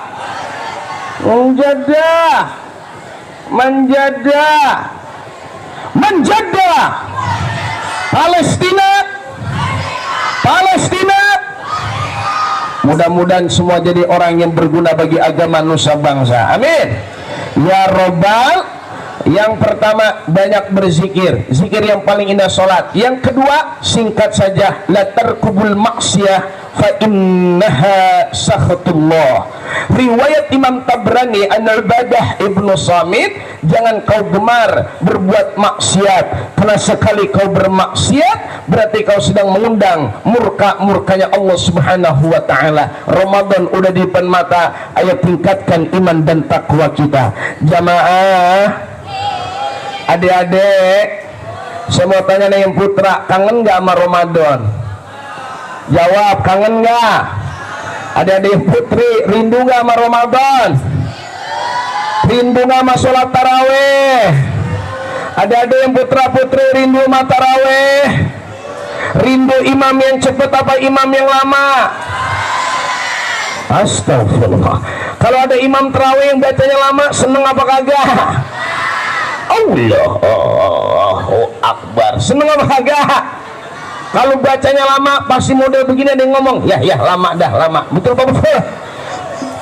[SPEAKER 5] Palestina. Mudah-mudahan semua jadi orang yang berguna bagi agama nusa bangsa. Amin ya robbal. Yang pertama, banyak berzikir. Zikir yang paling indah salat. Yang kedua, singkat saja, la tarkubul maksiyah fa innaha sakhatullah. Riwayat Imam Tabrani an-Al-Badah Ibnu Samit, jangan kau gemar berbuat maksiat, karena sekali kau bermaksiat berarti kau sedang mengundang murkanya Allah Subhanahu wa ta'ala. Ramadan udah di depan mata, ayo tingkatkan iman dan takwa kita. Jamaah, adik-adik, saya mau tanya nih yang putra, kangen gak sama Ramadan? Jawab, kangen gak? Adik-adik yang putri, rindu gak sama Ramadan? Rindu gak sama sholat taraweh? Adik-adik yang putra-putri, rindu sama taraweh? Rindu imam yang cepet apa imam yang lama? Astagfirullah. Kalau ada imam taraweh yang bacanya lama, seneng apa kagak? Allahu Akbar, seneng apa kagak? Kalau bacanya lama, pasti model begini ada yang ngomong, ya lama dah, lama. Betul apa betul?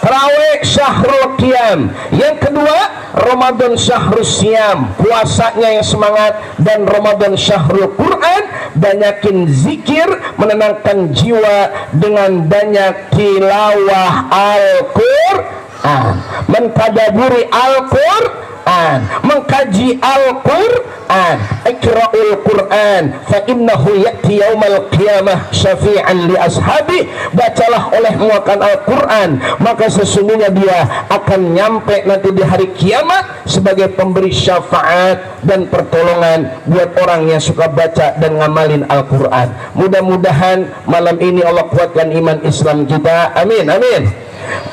[SPEAKER 5] Tarawih syahrul qiyam. Yang kedua, Ramadan syahrul siyam, puasanya yang semangat. Dan Ramadan syahrul Quran, banyakin zikir, menenangkan jiwa dengan banyak tilawah Al-Quran, mentadaburi Al-Quran. Quran, mengkaji Al-Quran. Iqra'ul Quran fa innahu ya'ti yaumal qiyamah syafi'an li ashabi. Bacalah olehmu akan Al-Quran, maka sesungguhnya dia akan nyampe nanti di hari kiamat sebagai pemberi syafaat dan pertolongan buat orang yang suka baca dan ngamalin Al-Quran. Mudah-mudahan malam ini Allah kuatkan iman Islam kita, amin amin.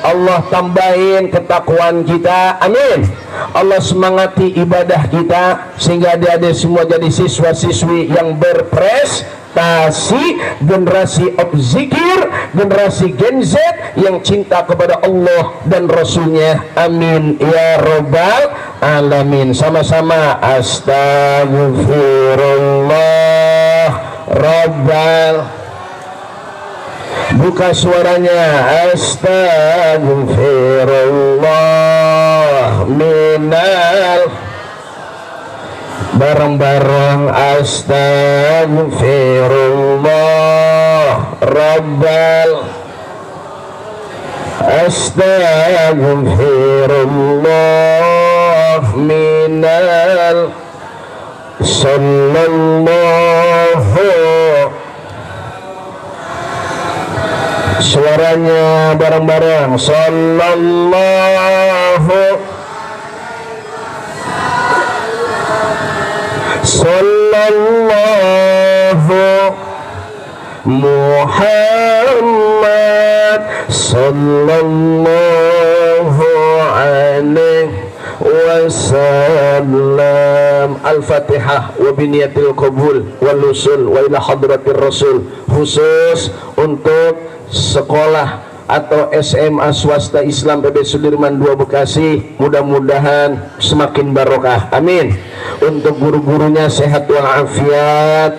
[SPEAKER 5] Allah tambahin ketakwaan kita, amin. Allah semangati ibadah kita sehingga adik-adik semua jadi siswa-siswi yang berprestasi, generasi of zikir, generasi Gen Z yang cinta kepada Allah dan Rasulnya, amin ya rabbal alamin. Sama-sama astagfirullah rabbal. Buka suaranya, astagfirullah minal. Bareng-bareng astagfirullah rabbal. Astagfirullah minal. Sallallahu. Suaranya bareng-bareng, sallallahu Muhammad sallallahu alaihi wasallam. Al-Fatihah wa biniyatil qabul wal usul wa ila hadratir rasul. Khusus untuk sekolah atau SMA swasta Islam PB Sudirman 2 Bekasi, mudah-mudahan semakin barokah, amin. Untuk guru-gurunya sehat walafiat.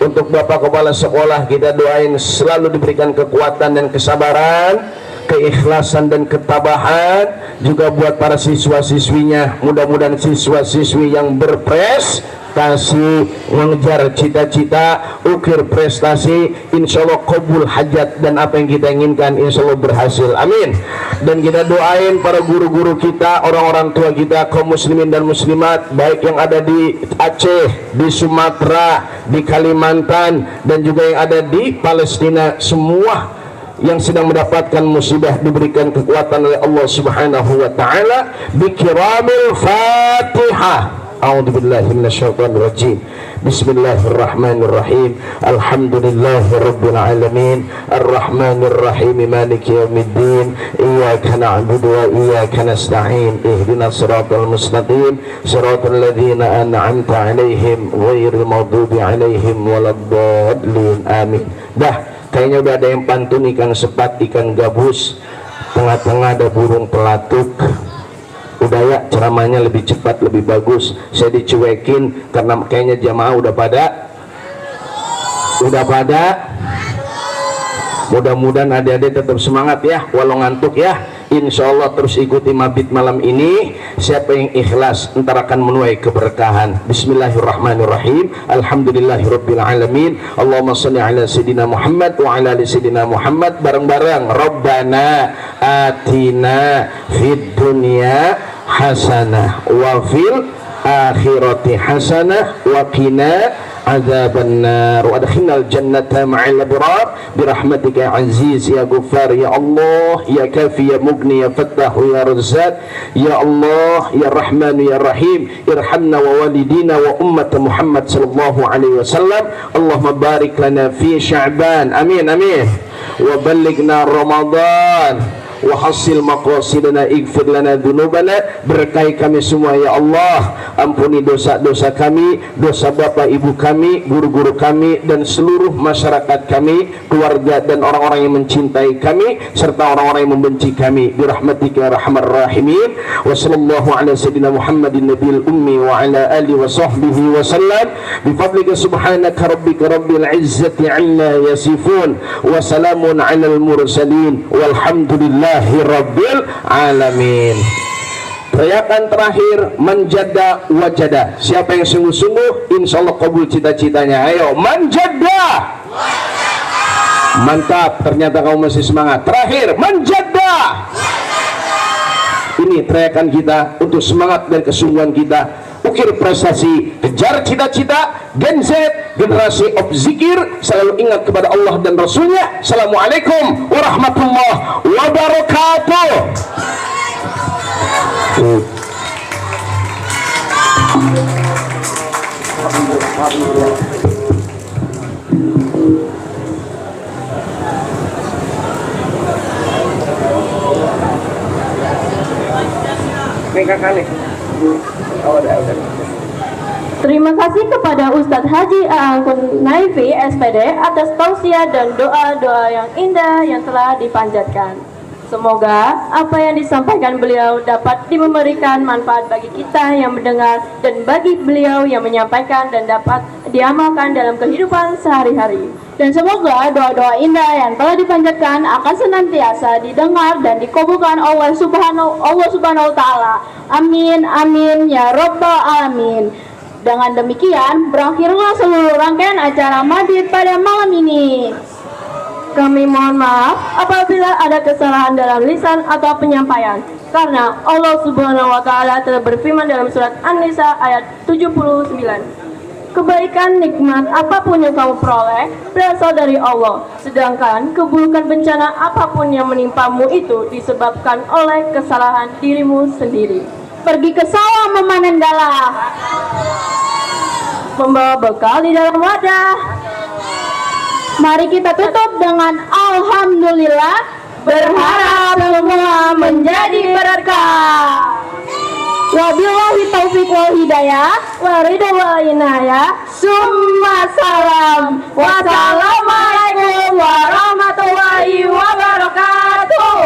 [SPEAKER 5] Untuk Bapak Kepala Sekolah kita doain selalu diberikan kekuatan dan kesabaran, keikhlasan dan ketabahan. Juga buat para siswa-siswinya, mudah-mudahan siswa-siswi yang berprestasi, mengejar cita-cita, ukir prestasi, insya Allah kabul hajat dan apa yang kita inginkan insya Allah berhasil, amin. Dan kita doain para guru-guru kita, orang-orang tua kita, kaum muslimin dan muslimat, baik yang ada di Aceh, di Sumatera, di Kalimantan, dan juga yang ada di Palestina, semua yang sedang mendapatkan musibah diberikan kekuatan oleh Allah Subhanahu wa taala. Bikiramil Fatihah. A'udzubillahi minasyaitonir rajim. Bismillahirrahmanirrahim. Alhamdulillahirabbil alamin. Arrahmanir rahim. Maliki yaumiddin. Iyyaka na'budu wa iyyaka nasta'in. Ihdinas siratal mustaqim. Siratal ladzina an'amta 'alaihim ghairil maghdubi 'alaihim waladdallin. Amin. Dah, kayaknya udah ada yang pantun ikan sepat, ikan gabus, tengah-tengah ada burung pelatuk. Udah ya, ceramahnya lebih cepat, lebih bagus. Saya dicuekin karena kayaknya jamaah udah pada. Mudah-mudahan adik-adik tetap semangat ya, walau ngantuk ya. Insya Allah terus ikuti mabit malam ini. Siapa yang ikhlas entar akan menuai keberkahan. Bismillahirrahmanirrahim. Alhamdulillahirabbil alamin. Allahumma shalli ala sayidina Muhammad wa ala ali sayidina Muhammad. Bareng-bareng. Rabbana atina fid dunya hasanah wa fil akhirati hasanah wa qina azaban nar wa adkhilnal jannata ma'al abrar birahmatika ya aziz ya ghaffar ya Allah ya kafi ya mugni ya fattah ya razzaq ya Allah ya rahman ya rahim irhamna wa walidina wa ummat Muhammad sallallahu alaihi wasallam. Allahumma barik lana fi sya'ban, amin amin, wa ballighna ramadan wa hasil maqasidana, ighfir lana dzunubana. Berkahi kami semua ya Allah, ampuni dosa-dosa kami, dosa bapak ibu kami, guru-guru kami, dan seluruh masyarakat kami, keluarga dan orang-orang yang mencintai kami serta orang-orang yang membenci kami. Birahmatika ya arhamar rahimin. Wa sallallahu ala sayyidina Muhammadin nabiyil ummi wa ala alihi wa sahbihi wa sallam. Bi fadlika subhanaka rabbika rabbil izzati amma yasifun wa salamun alal mursalin walhamdulillah Rabbil alamin. Teriakan terakhir, manjada wajada. Siapa yang sungguh-sungguh, insya Allah kabul cita-citanya. Ayo, manjada. Mantap, ternyata kamu masih semangat. Terakhir, manjada. Ini teriakan kita untuk semangat dan kesungguhan kita. Ukir prestasi, kejar cita-cita, Gen Z, generasi of zikir, selalu ingat kepada Allah dan Rasulnya. Assalamualaikum warahmatullahi wabarakatuh.
[SPEAKER 4] Terima kasih kepada Ustadz Haji Aangkun Naifi SPD atas tausiah dan doa-doa yang indah yang telah dipanjatkan. Semoga apa yang disampaikan beliau dapat memberikan manfaat bagi kita yang mendengar dan bagi beliau yang menyampaikan dan dapat diamalkan dalam kehidupan sehari-hari. Dan semoga doa-doa indah yang telah dipanjatkan akan senantiasa didengar dan dikabulkan Allah Subhanahu wa Ta'ala. Amin, amin ya Rabbal Alamin. Dengan demikian berakhirlah seluruh rangkaian acara Maulid pada malam ini. Kami mohon maaf apabila ada kesalahan dalam lisan atau penyampaian, karena Allah Subhanahu wa Ta'ala telah berfirman dalam surat An-Nisa ayat 79. Kebaikan nikmat apapun yang kamu peroleh berasal dari Allah, sedangkan keburukan bencana apapun yang menimpamu itu disebabkan oleh kesalahan dirimu sendiri. Pergi ke sawah memanen galah, membawa bekal di dalam wadah. Mari kita tutup dengan alhamdulillah, berharap semua menjadi berkah. Wabillahi taufiq wal hidayah, wa ridha wal inayah. Summa salam. Wassalamualaikum warahmatullahi wabarakatuh.